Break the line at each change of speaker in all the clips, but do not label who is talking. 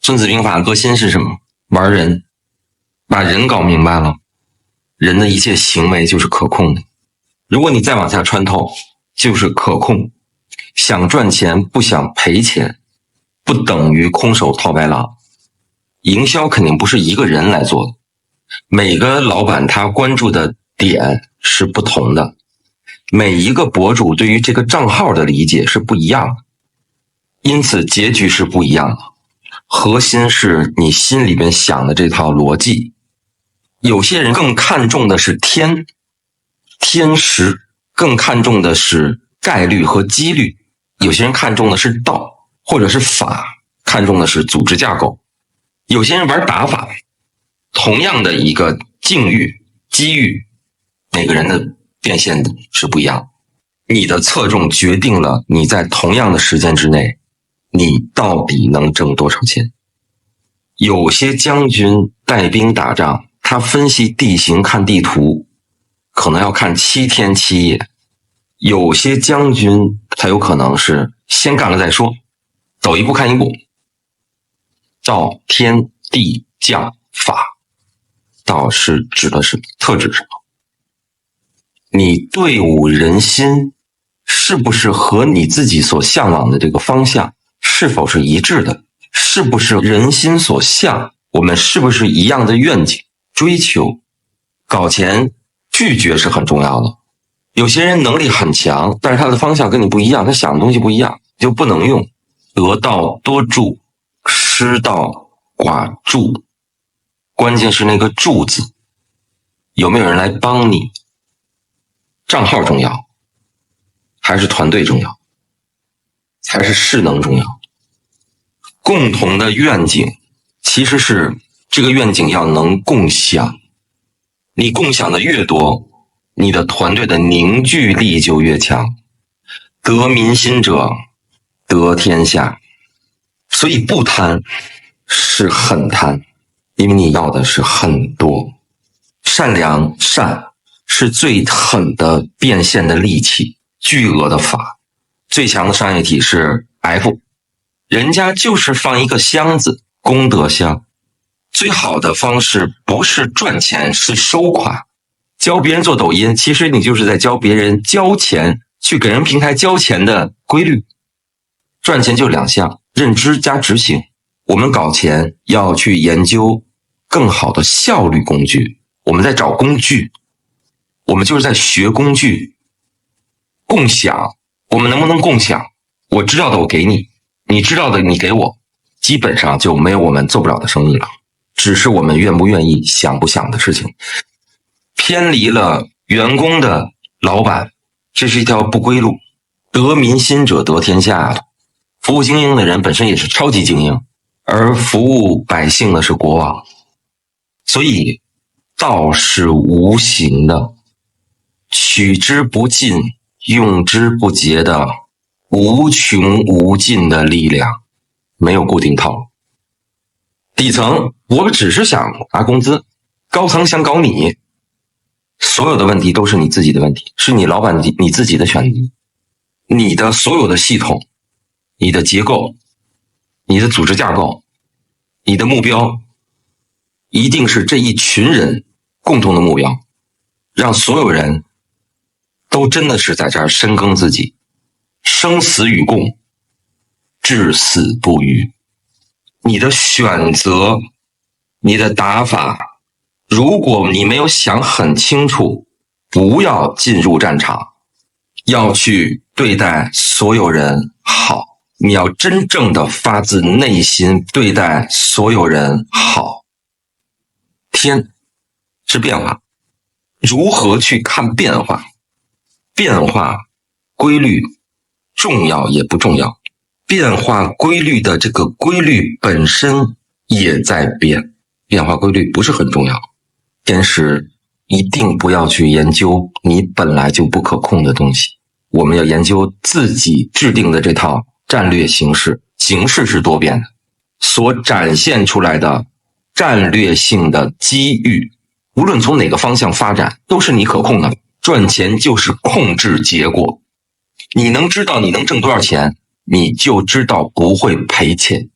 孙子兵法核心是什么？玩人，把人搞明白了，人的一切行为就是可控的。如果你再往下穿透，就是可控。想赚钱不想赔钱，不等于空手套白狼。营销肯定不是一个人来做的，每个老板他关注的点是不同的，每一个博主对于这个账号的理解是不一样的，因此结局是不一样的。核心是你心里边想的这套逻辑。有些人更看重的是天时，更看重的是概率和几率。有些人看重的是道或者是法，看重的是组织架构。有些人玩打法，同样的一个境遇机遇，每个人的变现是不一样。你的侧重决定了你在同样的时间之内你到底能挣多少钱。有些将军带兵打仗，他分析地形看地图可能要看7天7夜，有些将军他有可能是先干了再说，走一步看一步。道天地将法，道是指的是特指什么？你队伍人心是不是和你自己所向往的这个方向是否是一致的？是不是人心所向？我们是不是一样的愿景追求？搞钱拒绝是很重要的。有些人能力很强，但是他的方向跟你不一样，他想的东西不一样，就不能用。得道多助，失道寡助。关键是那个助字，有没有人来帮你？账号重要，还是团队重要，还是势能重要？共同的愿景其实是这个愿景要能共享，你共享的越多，你的团队的凝聚力就越强。得民心者得天下，所以不贪是很贪，因为你要的是很多。善良善是最狠的变现的利器，巨额的法。最强的商业体是 F， 人家就是放一个箱子，功德箱。最好的方式不是赚钱，是收款。教别人做抖音，其实你就是在教别人交钱，去给人平台交钱的规律。赚钱就2项，认知加执行。我们搞钱要去研究更好的效率工具，我们在找工具，我们就是在学工具。共享，我们能不能共享？我知道的我给你，你知道的你给我，基本上就没有我们做不了的生意了，只是我们愿不愿意想不想的事情。偏离了员工的老板，这是一条不归路。得民心者得天下，服务精英的人本身也是超级精英，而服务百姓的是国王。所以道是无形的，取之不尽用之不竭的无穷无尽的力量，没有固定套路。底层我们只是想拿工资，高层想搞你，所有的问题都是你自己的问题，是你老板你自己的选择。你的所有的系统，你的结构，你的组织架构，你的目标一定是这一群人共同的目标，让所有人都真的是在这儿深耕自己，生死与共，至死不渝。你的选择，你的打法，如果你没有想很清楚，不要进入战场，要去对待所有人好，你要真正的发自内心对待所有人好。天是变化，如何去看变化？变化规律重要也不重要，变化规律的这个规律本身也在变，变化规律不是很重要。天时一定不要去研究你本来就不可控的东西，我们要研究自己制定的这套战略形势，形势是多变的，所展现出来的战略性的机遇，无论从哪个方向发展都是你可控的。赚钱就是控制结果，你能知道你能挣多少钱，你就知道不会赔钱。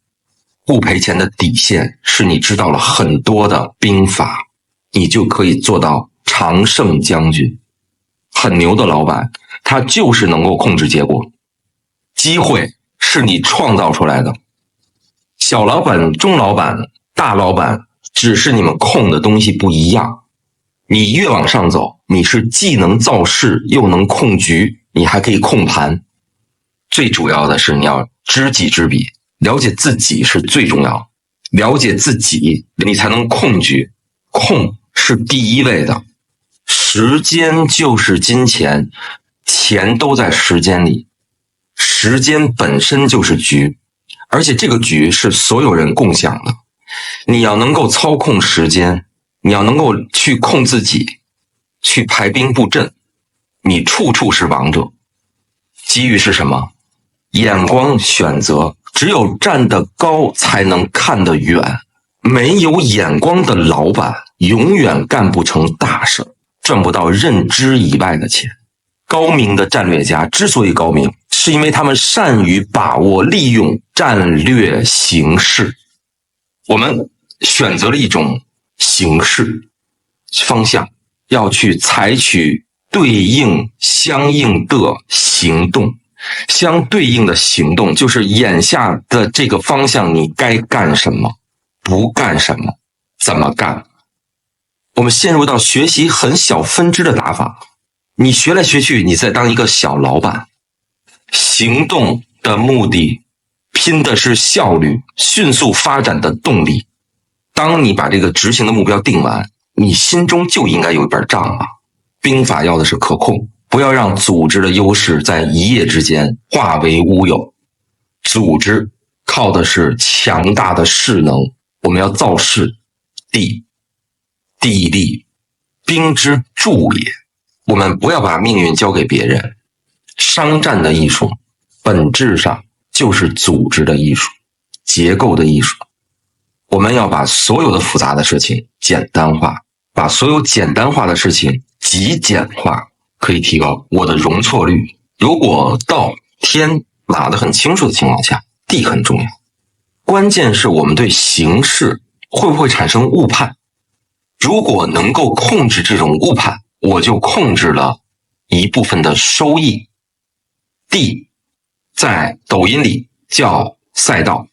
不赔钱的底线是你知道了很多的兵法，你就可以做到常胜将军。很牛的老板，他就是能够控制结果。机会是你创造出来的，小老板、中老板、大老板，只是你们控的东西不一样。你越往上走，你是既能造势又能控局，你还可以控盘。最主要的是你要知己知彼，了解自己是最重要的。了解自己，你才能控局。控是第一位的。时间就是金钱，钱都在时间里。时间本身就是局，而且这个局是所有人共享的。你要能够操控时间，你要能够去控自己，去排兵布阵，你处处是王者。机遇是什么？眼光选择，只有站得高才能看得远。没有眼光的老板永远干不成大事，赚不到认知以外的钱。高明的战略家之所以高明，是因为他们善于把握利用战略形势。我们选择了一种形式方向，要去采取对应相应的行动。相对应的行动就是眼下的这个方向，你该干什么，不干什么，怎么干。我们陷入到学习很小分支的打法，你学来学去，你再当一个小老板。行动的目的拼的是效率，迅速发展的动力。当你把这个执行的目标定完，你心中就应该有一本账啊。兵法要的是可控，不要让组织的优势在一夜之间化为乌有。组织靠的是强大的势能，我们要造势。地利，兵之助也。我们不要把命运交给别人。商战的艺术本质上就是组织的艺术，结构的艺术。我们要把所有的复杂的事情简单化，把所有简单化的事情极简化，可以提高我的容错率。如果道天码得很清楚的情况下，地很重要。关键是我们对形势会不会产生误判。如果能够控制这种误判，我就控制了一部分的收益。地在抖音里叫赛道，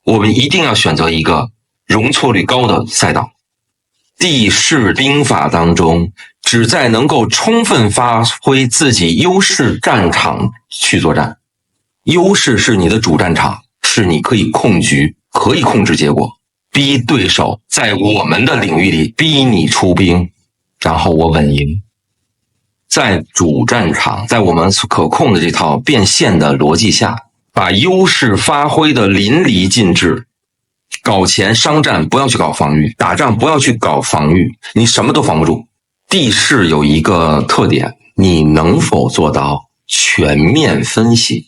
我们一定要选择一个容错率高的赛道。地势兵法当中，只在能够充分发挥自己优势战场去作战。优势是你的主战场，是你可以控局，可以控制结果，逼对手在我们的领域里逼你出兵，然后我稳赢。在主战场，在我们可控的这套变现的逻辑下，把优势发挥的淋漓尽致。搞钱商战不要去搞防御，打仗不要去搞防御，你什么都防不住。地势有一个特点，你能否做到全面分析？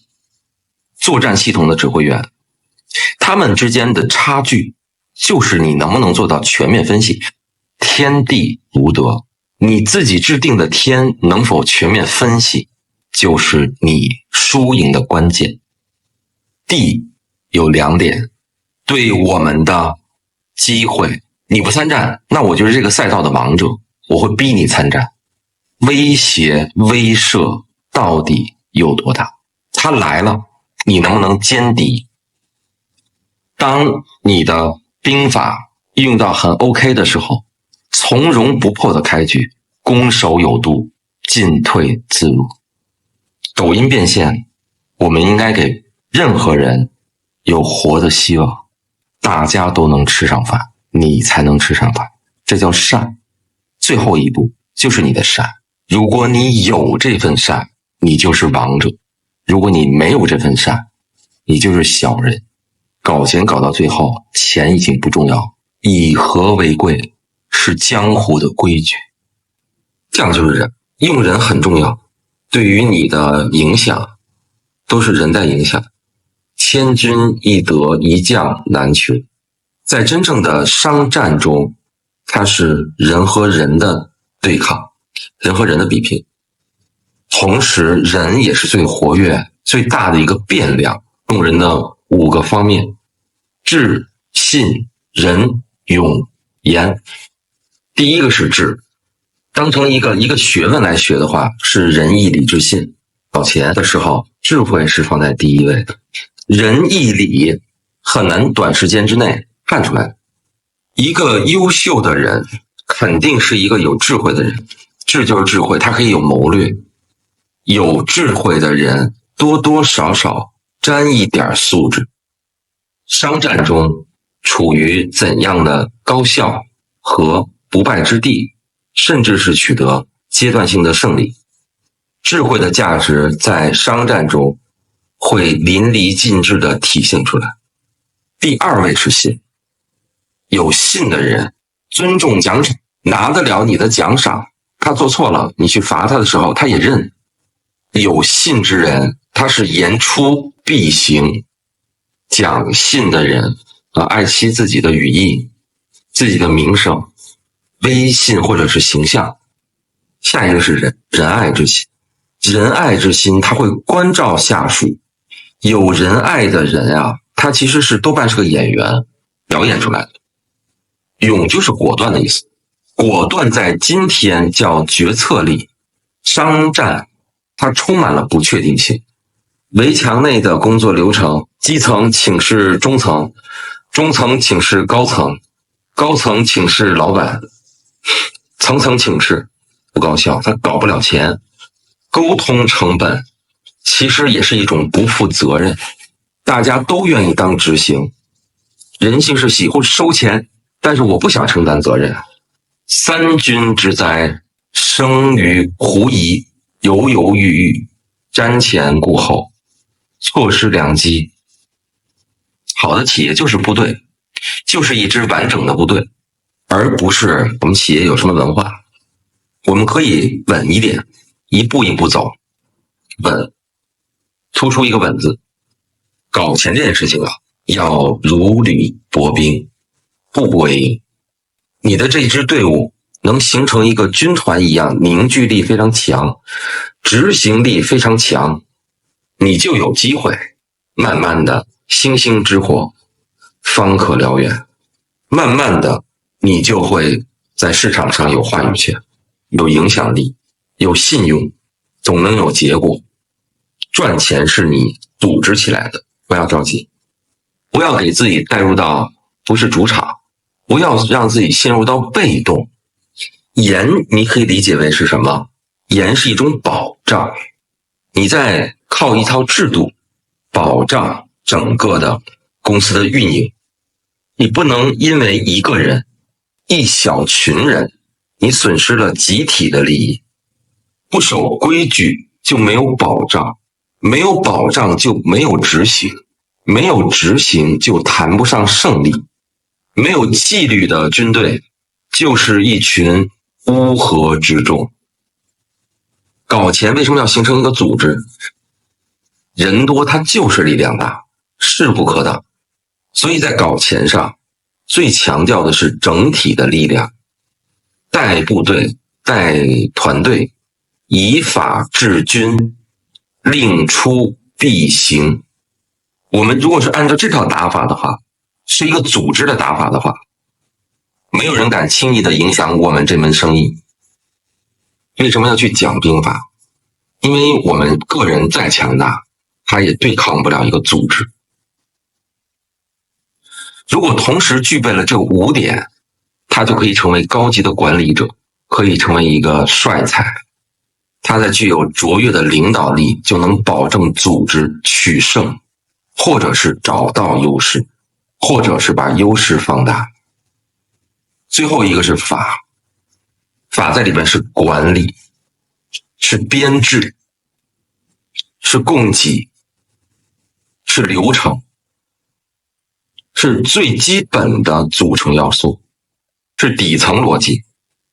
作战系统的指挥员，他们之间的差距就是你能不能做到全面分析。天地独得，你自己制定的天能否全面分析，就是你输赢的关键。地有2点，对我们的机会，你不参战，那我就是这个赛道的王者，我会逼你参战。威胁威慑到底有多大？他来了，你能不能歼敌？当你的兵法运用到很 OK 的时候，从容不迫的开局，攻守有度，进退自如。抖音变现，我们应该给任何人有活的希望，大家都能吃上饭，你才能吃上饭，这叫善。最后一步就是你的善，如果你有这份善，你就是王者；如果你没有这份善，你就是小人。搞钱搞到最后，钱已经不重要，以和为贵是江湖的规矩。这样就是人，用人很重要，对于你的影响都是人在影响。千军易得，一将难求。在真正的商战中，它是人和人的对抗，人和人的比拼，同时人也是最活跃最大的一个变量。用人的5个方面：智、信、仁、勇、严。第一个是智，当成一个学问来学的话，是仁义礼智信。搞钱的时候，智慧是放在第一位的，仁义礼很难短时间之内看出来。一个优秀的人肯定是一个有智慧的人，智就是智慧，他可以有谋略。有智慧的人多多少少沾一点素质。商战中处于怎样的高效和不败之地，甚至是取得阶段性的胜利。智慧的价值在商战中会淋漓尽致地体现出来。第二位是信，有信的人尊重奖赏，拿得了你的奖赏，他做错了你去罚他的时候他也认。有信之人他是言出必行，讲信的人爱惜自己的语义，自己的名声、威信或者是形象。下一个是仁爱之心，仁爱之心他会关照下属。有仁爱的人啊，他其实是多半是个演员表演出来的。勇就是果断的意思，果断在今天叫决策力。商战它充满了不确定性，围墙内的工作流程，基层请示中层，中层请示高层，高层请示老板，层层请示，不高效，他搞不了钱。沟通成本其实也是一种不负责任，大家都愿意当执行，人性是喜欢收钱，但是我不想承担责任。三军之灾，生于狐疑，犹犹豫豫，瞻前顾后，错失良机。好的企业就是部队，就是一支完整的部队，而不是我们企业有什么文化。我们可以稳一点，一步一步走，稳，突出一个稳字。搞钱这件事情啊，要如履薄冰，步步为营。你的这支队伍能形成一个军团一样，凝聚力非常强，执行力非常强，你就有机会慢慢的星星之火方可燎原，慢慢的你就会在市场上有话语权，有影响力，有信用，总能有结果。赚钱是你组织起来的，不要着急，不要给自己带入到不是主场，不要让自己陷入到被动。严你可以理解为是什么？严是一种保障，你在靠一套制度保障整个的公司的运营。你不能因为一个人、一小群人，你损失了集体的利益。不守规矩就没有保障，没有保障就没有执行，没有执行就谈不上胜利。没有纪律的军队就是一群乌合之众。搞钱为什么要形成一个组织？人多它就是力量大，势不可挡。所以在搞钱上最强调的是整体的力量，带部队，带团队，以法治军，令出必行。我们如果是按照这套打法的话，是一个组织的打法的话，没有人敢轻易的影响我们这门生意。为什么要去讲兵法？因为我们个人再强大，他也对抗不了一个组织。如果同时具备了这5点，他就可以成为高级的管理者，可以成为一个帅才。他在具有卓越的领导力，就能保证组织取胜，或者是找到优势，或者是把优势放大。最后一个是法，法在里边是管理，是编制，是供给，是流程，是最基本的组成要素，是底层逻辑，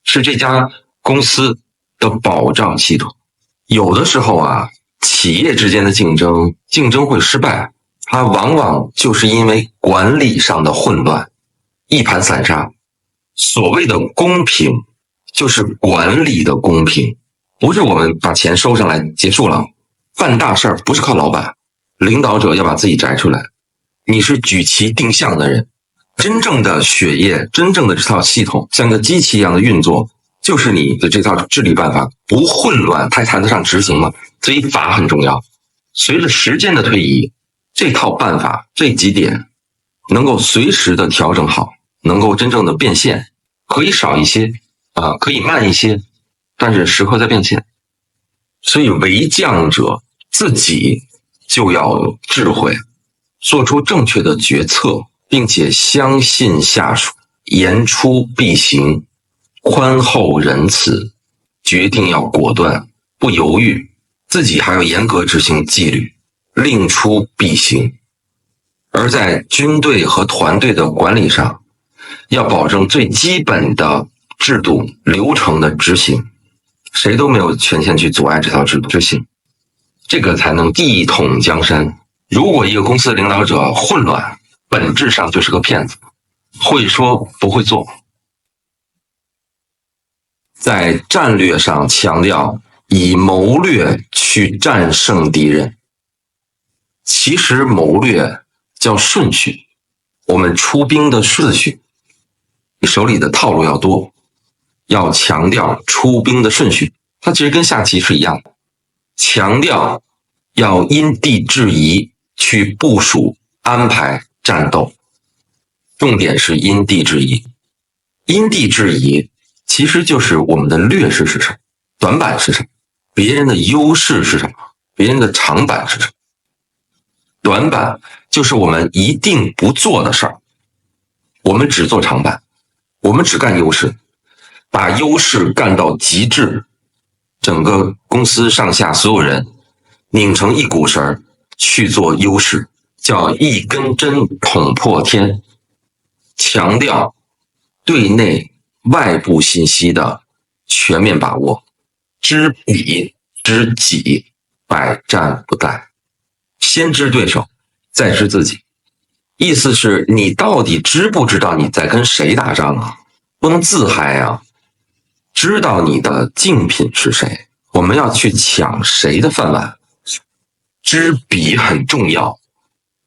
是这家公司的保障系统。有的时候啊，企业之间的竞争会失败，它往往就是因为管理上的混乱，一盘散沙。所谓的公平，就是管理的公平，不是我们把钱收上来结束了。办大事不是靠老板，领导者要把自己摘出来，你是举旗定向的人，真正的血液，真正的这套系统像个机器一样的运作，就是你的这套治理办法不混乱，它谈得上执行吗？所以法很重要。随着时间的推移，这套办法这几点能够随时的调整好，能够真正的变现，可以少一些可以慢一些，但是时刻在变现。所以为将者自己就要有智慧，做出正确的决策，并且相信下属，言出必行，宽厚仁慈，决定要果断，不犹豫，自己还要严格执行纪律，令出必行。而在军队和团队的管理上，要保证最基本的制度流程的执行，谁都没有权限去阻碍这套制度执行，这个才能一统江山。如果一个公司的领导者混乱，本质上就是个骗子，会说不会做。在战略上强调以谋略去战胜敌人，其实谋略叫顺序，我们出兵的顺序，你手里的套路要多，要强调出兵的顺序。它其实跟下棋是一样的，强调要因地制宜去部署安排战斗，重点是因地制宜。因地制宜其实就是我们的劣势是什么，短板是什么，别人的优势是什么，别人的长板是什么。短板就是我们一定不做的事儿，我们只做长板，我们只干优势，把优势干到极致，整个公司上下所有人拧成一股绳去做优势，叫一根针捅破天。强调对内外部信息的全面把握，知彼知己，百战不殆。先知对手，再知自己。意思是你到底知不知道你在跟谁打仗啊？不能自嗨啊！知道你的竞品是谁，我们要去抢谁的饭碗。知彼很重要。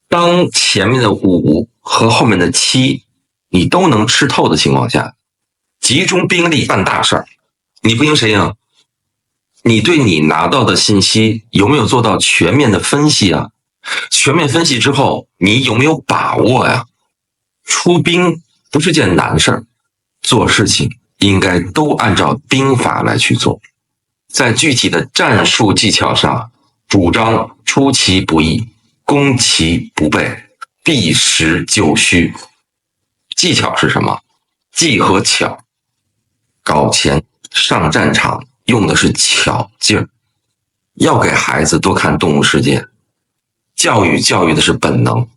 当前面的5和后面的7你都能吃透的情况下，集中兵力办大事儿，你不赢谁赢？你对你拿到的信息有没有做到全面的分析啊？全面分析之后，你有没有把握呀？出兵不是件难事儿，做事情应该都按照兵法来去做。在具体的战术技巧上，主张出其不意，攻其不备，避实就虚。技巧是什么？技和巧。搞钱上战场用的是巧劲儿。要给孩子多看动物世界，教育的是本能。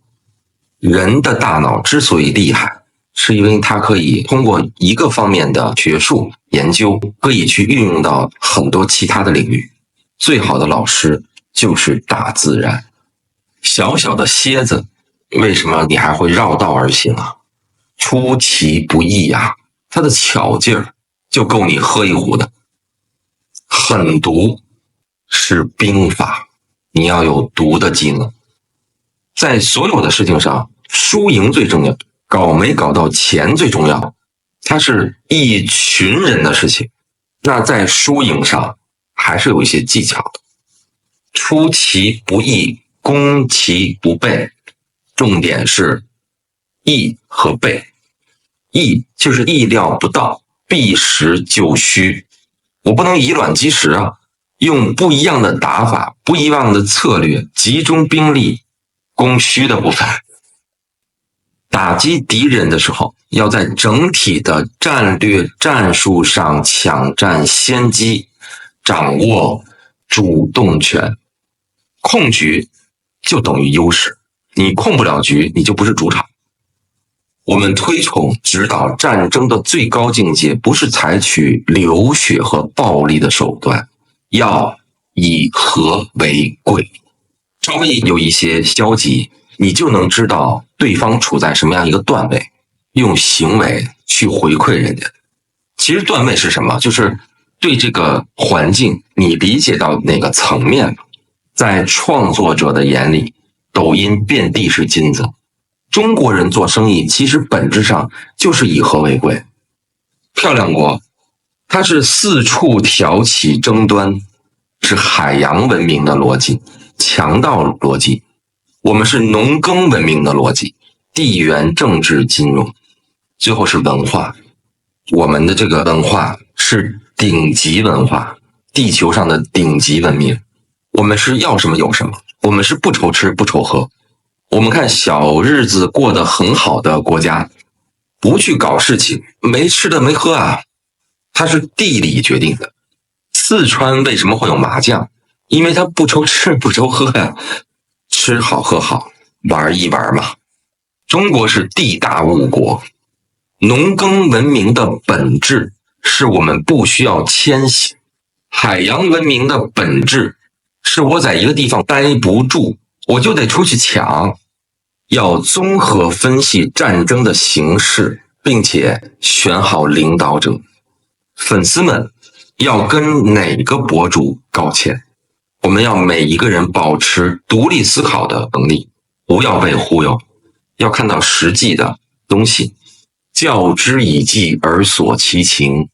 人的大脑之所以厉害，是因为它可以通过一个方面的学术研究，可以去运用到很多其他的领域。最好的老师就是大自然。小小的蝎子，为什么你还会绕道而行啊？出其不意啊，它的巧劲儿就够你喝一壶的。狠毒是兵法，你要有毒的技能。在所有的事情上，输赢最重要，搞没搞到钱最重要。它是一群人的事情，那在输赢上还是有一些技巧的。出其不意，攻其不备，重点是意和备。意就是意料不到，避实就虚。我不能以卵击石啊，用不一样的打法，不一样的策略，集中兵力攻虚的部分。打击敌人的时候，要在整体的战略战术上抢占先机，掌握主动权。控局就等于优势，你控不了局，你就不是主场。我们推崇指导战争的最高境界，不是采取流血和暴力的手段，要以和为贵。稍微有一些消极，你就能知道对方处在什么样一个段位，用行为去回馈人家。其实段位是什么？就是对这个环境你理解到哪个层面。在创作者的眼里，抖音遍地是金子，中国人做生意其实本质上就是以和为贵。漂亮国，它是四处挑起争端，是海洋文明的逻辑，强盗逻辑；我们是农耕文明的逻辑，地缘政治金融；最后是文化，我们的这个文化是顶级文化，地球上的顶级文明。我们是要什么有什么，我们是不愁吃不愁喝。我们看小日子过得很好的国家，不去搞事情，没吃的没喝啊，它是地理决定的。四川为什么会有麻将？因为它不愁吃不愁喝呀，吃好喝好，玩一玩嘛。中国是地大物博，农耕文明的本质是我们不需要迁徙，海洋文明的本质是我在一个地方待不住，我就得出去抢。要综合分析战争的形势，并且选好领导者。粉丝们要跟哪个博主搞钱？我们要每一个人保持独立思考的能力，不要被忽悠，要看到实际的东西。教之以技而索其情，